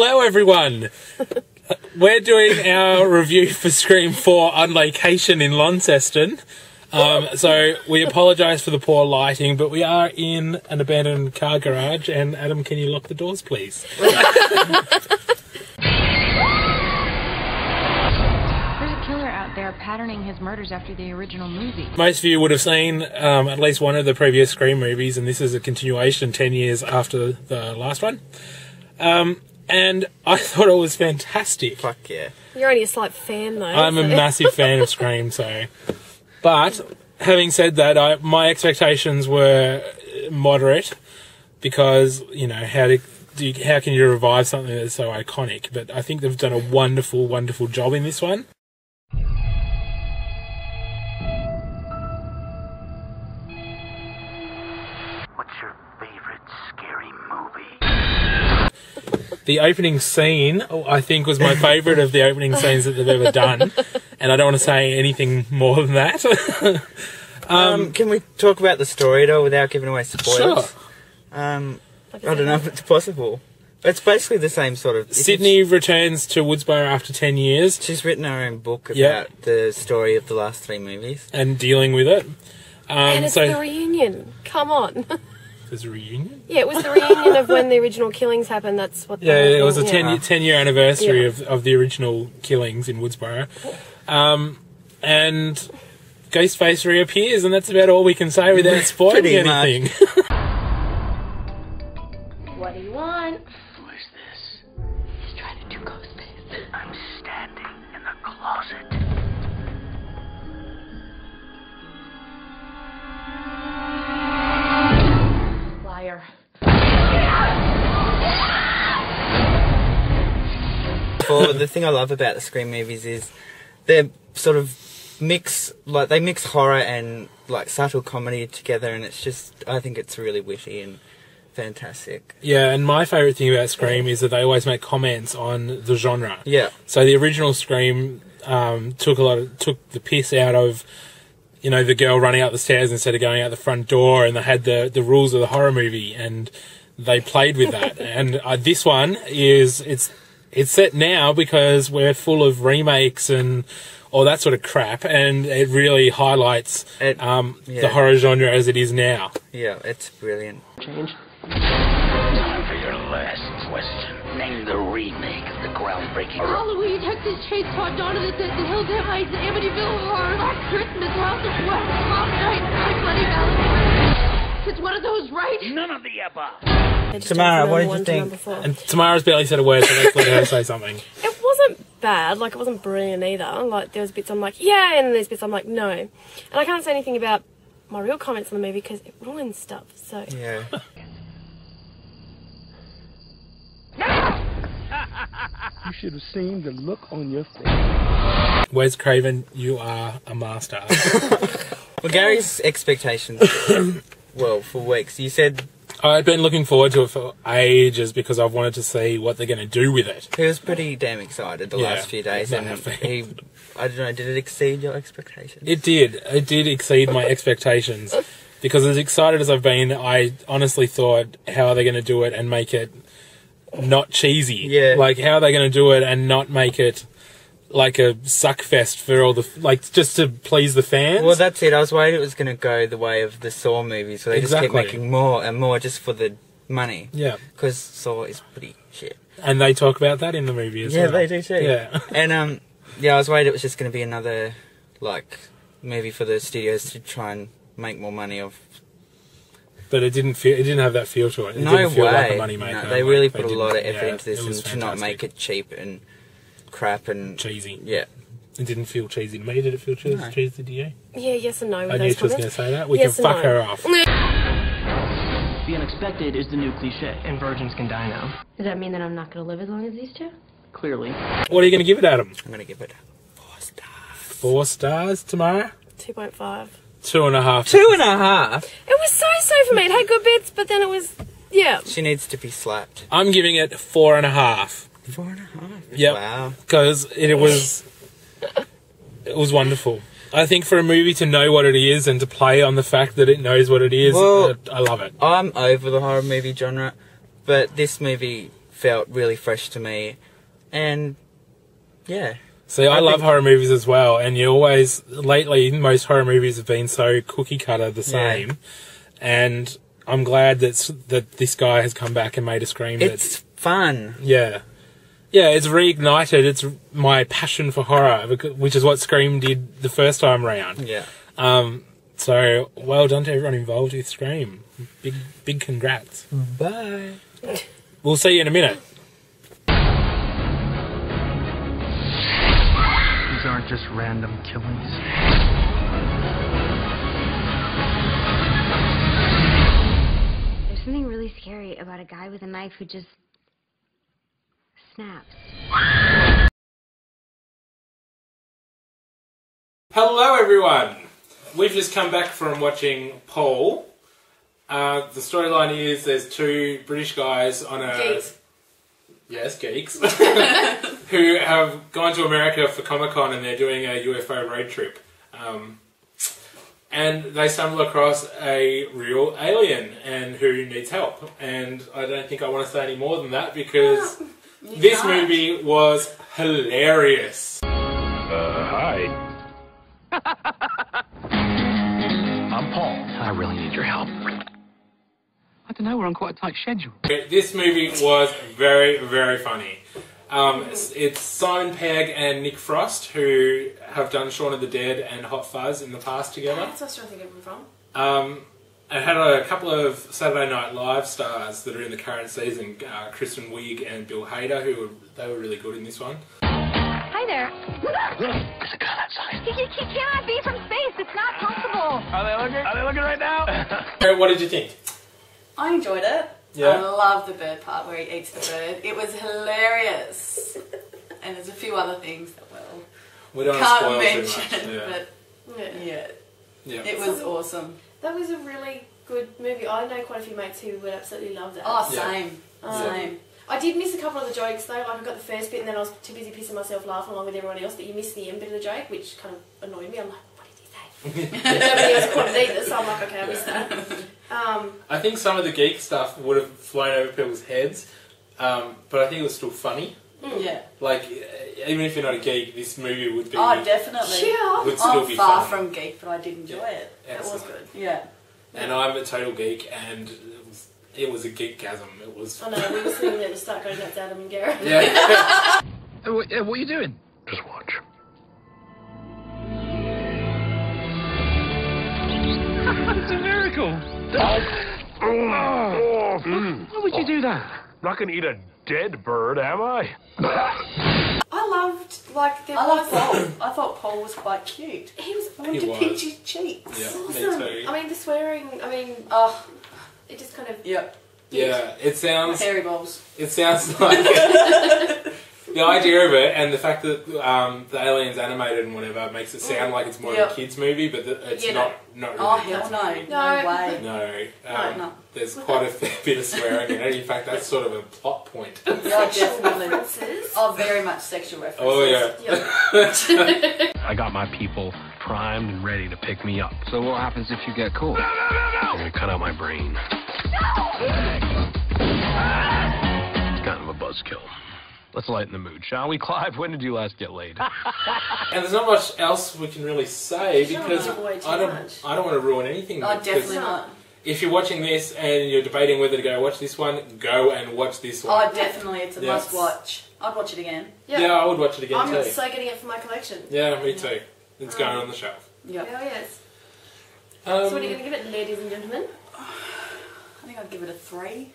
Hello, everyone. We're doing our review for Scream 4 on location in Launceston. So we apologise for the poor lighting, but we are in an abandoned car garage. And Adam, can you lock the doors, please? There's a killer out there patterning his murders after the original movie. Most of you would have seen at least one of the previous Scream movies, and this is a continuation 10 years after the last one. And I thought it was fantastic. Fuck yeah. You're only a slight fan, though. I'm a massive fan of Scream, so... But, having said that, my expectations were moderate because, you know, how can you revive something that's so iconic? But I think they've done a wonderful, wonderful job in this one. What's your favorite scary movie? The opening scene, I think, was my favourite of the opening scenes that they've ever done. And I don't want to say anything more than that. Can we talk about the story, though, without giving away spoilers? Sure. I don't know if it's possible. It's basically the same sort of... Sydney returns to Woodsboro after 10 years. She's written her own book about the story of the last 3 movies. And dealing with it. And it's the reunion. Come on. There's a reunion? Yeah, it was the reunion of when the original killings happened. That's what. Yeah, it was a 10-year anniversary of the original killings in Woodsboro, and Ghostface reappears, and that's about all we can say without spoiling anything. What do you want? Who is this? He's trying to do Ghostface. I'm standing in the closet. Liar. Well, the thing I love about the Scream movies is they're sort of they mix horror and like subtle comedy together, and it's just, I think it's really witty and fantastic. Yeah, and my favourite thing about Scream is that they always make comments on the genre. Yeah. So the original Scream took the piss out of, you know, the girl running up the stairs instead of going out the front door, and they had the rules of the horror movie, and they played with that. And this one it's set now because we're full of remakes and all that sort of crap, and it really highlights the horror genre as it is now. Yeah, it's brilliant. Change. Time for your last question. Name the remake of the groundbreaking... Halloween, Texas Chainsaw, Dawn of the Dead, The Hills Have Eyes, Amityville Horror, Black Christmas, House of Wax, Mom Night, Night, Bloody Valentine. It's one of those, right? None of the above. Tamara, what did you think? And Tamara's barely said a word, so let's let her say something. It wasn't bad. Like, it wasn't brilliant either. Like, there was bits I'm like, yeah, and there's bits I'm like, no. And I can't say anything about my real comments on the movie because it ruins stuff. So Yeah. You should have seen the look on your face. Wes Craven, you are a master. Well, Gary's expectations, well, for weeks, you said... I've been looking forward to it for ages because I've wanted to see what they're going to do with it. He was pretty damn excited the last few days, and I don't know, did it exceed your expectations? It did. It did exceed my expectations because as excited as I've been, I honestly thought, how are they going to do it and make it not cheesy? Yeah. Like, how are they going to do it and not make it like a suck fest for all the, like, just to please the fans? Well, that's it. I was worried it was going to go the way of the Saw movies, so they just keep making more and more just for the money. Yeah. Because Saw is pretty shit. And they talk about that in the movie as well. Yeah, they do too. Yeah. And, I was worried it was just going to be another, like, movie for the studios to try and make more money off. But it didn't have that feel to it. It No didn't feel way. like a moneymaker. No, they really put a didn't- lot of effort yeah, into this it was and to not make it cheap and crap and... cheesy. Yeah. It didn't feel cheesy to me. Did it feel cheesy to you? yeah, yes and no. With I knew those she was going to comments. say that. We Yes can and fuck no. her off. The unexpected is the new cliche. And virgins can die now. Does that mean that I'm not going to live as long as these two? Clearly. What are you going to give it, Adam? I'm going to give it 4 stars. 4 stars tomorrow? 2.5. 2.5. 2.5? It was so for me. It had good bits, but then it was, yeah. She needs to be slapped. I'm giving it 4.5. 4.5? Yep. Wow. Because it was wonderful. I think for a movie to know what it is and to play on the fact that it knows what it is, Well, I love it. I'm over the horror movie genre, but this movie felt really fresh to me. And, yeah. See, I love horror movies as well, and you always, lately, most horror movies have been so cookie cutter the same, and I'm glad that this guy has come back and made a Scream. It's fun. Yeah. Yeah, it's reignited. It's my passion for horror, which is what Scream did the first time around. Yeah. So, well done to everyone involved with Scream. Big congrats. Bye. We'll see you in a minute. These aren't just random killings. There's something really scary about a guy with a knife who just snaps. Hello, everyone. We've just come back from watching Paul. The storyline is there's two British guys on a... Geeks. Yes, geeks. who have gone to America for Comic-Con and they're doing a UFO road trip. And they stumble across a real alien and who needs help. And I don't think I want to say any more than that because this movie was hilarious. Hi. I'm Paul. I really need your help. I don't know, we're on quite a tight schedule. This movie was very, very funny. It's Simon Pegg and Nick Frost, who have done Shaun of the Dead and Hot Fuzz in the past together. That's what I was trying to think of them from. It had a couple of Saturday Night Live stars that are in the current season, Kristen Wiig and Bill Hader, they were really good in this one. Hi there. There's a gun outside. You cannot be from space. It's not possible. Are they looking right now? What did you think? I enjoyed it. Yeah. I love the bird part where he eats the bird. It was hilarious. And there's a few other things that we don't can't spoil mention, too much. but Yeah. it was awesome. That was a really good movie. I know quite a few mates who would absolutely love that. Oh, same. Same. I did miss a couple of the jokes though. Like I got the first bit and then I was too busy pissing myself laughing along with everyone else that you missed the end bit of the joke, which kind of annoyed me. I'm like, what did he say? Nobody else caught it either, so I'm like, okay, I missed that. I think some of the geek stuff would have flown over people's heads, but I think it was still funny. Yeah. Like, even if you're not a geek, this movie would be... Oh, definitely. Yeah. Would still I'm be far funny. from geek, but I did enjoy it. Excellent. It was good. Yeah. And I'm a total geek, and it was a geekgasm. It was... I know, we were sitting there to start going nuts, Adam and Garrett. Yeah. What are you doing? Just watch. It's a miracle. Why would you do that? Not gonna eat a dead bird, am I? I loved, like, there I was... love Paul. I thought Paul was quite cute. He was I wanted to pinch his cheeks. Yeah, awesome. me too. I mean, the swearing, Oh, it just kind of... yep. Yeah, it sounds... Hairy balls. It sounds like... the idea of it and the fact that the alien's animated and whatever makes it sound like it's more of a kids' movie, but it's not really. Oh, hell no. No way. No. There's quite a fair bit of swearing in it. In fact, that's sort of a plot point. Yeah, definitely. Oh, very much sexual references. Oh, yeah. I got my people primed and ready to pick me up. So what happens if you get caught? They're gonna cut out my brain. It's kind of a buzzkill. Let's lighten the mood, shall we, Clive? When did you last get laid? And there's not much else we can really say because I don't want to ruin anything. Oh, definitely not. If you're watching this and you're debating whether to go watch this one, go and watch this one. Oh, definitely. It's a must watch. I'd watch it again. Yeah, I would watch it again too. I'm so getting it for my collection. Yeah, me too. It's going on the shelf. Yep. Oh, yes. So what are you going to give it, ladies and gentlemen? I think I'd give it a 3.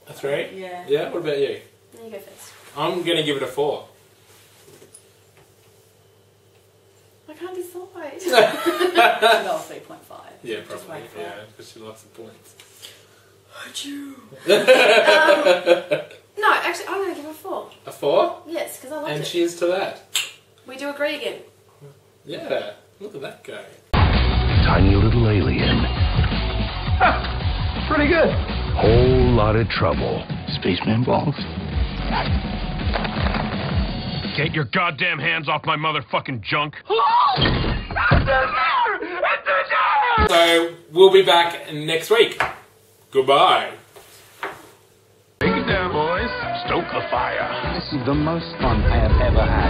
A 3? Yeah. Yeah, what about you? You go first. I'm going to give it a 4. I can't decide. I'd go 3.5. Yeah, probably. Yeah, because she likes the points. Would you? No, actually, I'm going to give it a 4. A 4? Yes, because I liked it. And cheers to that. We do agree again. Yeah, look at that guy. Tiny little alien. Pretty good. Whole lot of trouble. Spaceman balls. Get your goddamn hands off my motherfucking junk. So, we'll be back next week. Goodbye. Take it down, boys. Stoke the fire. This is the most fun I have ever had.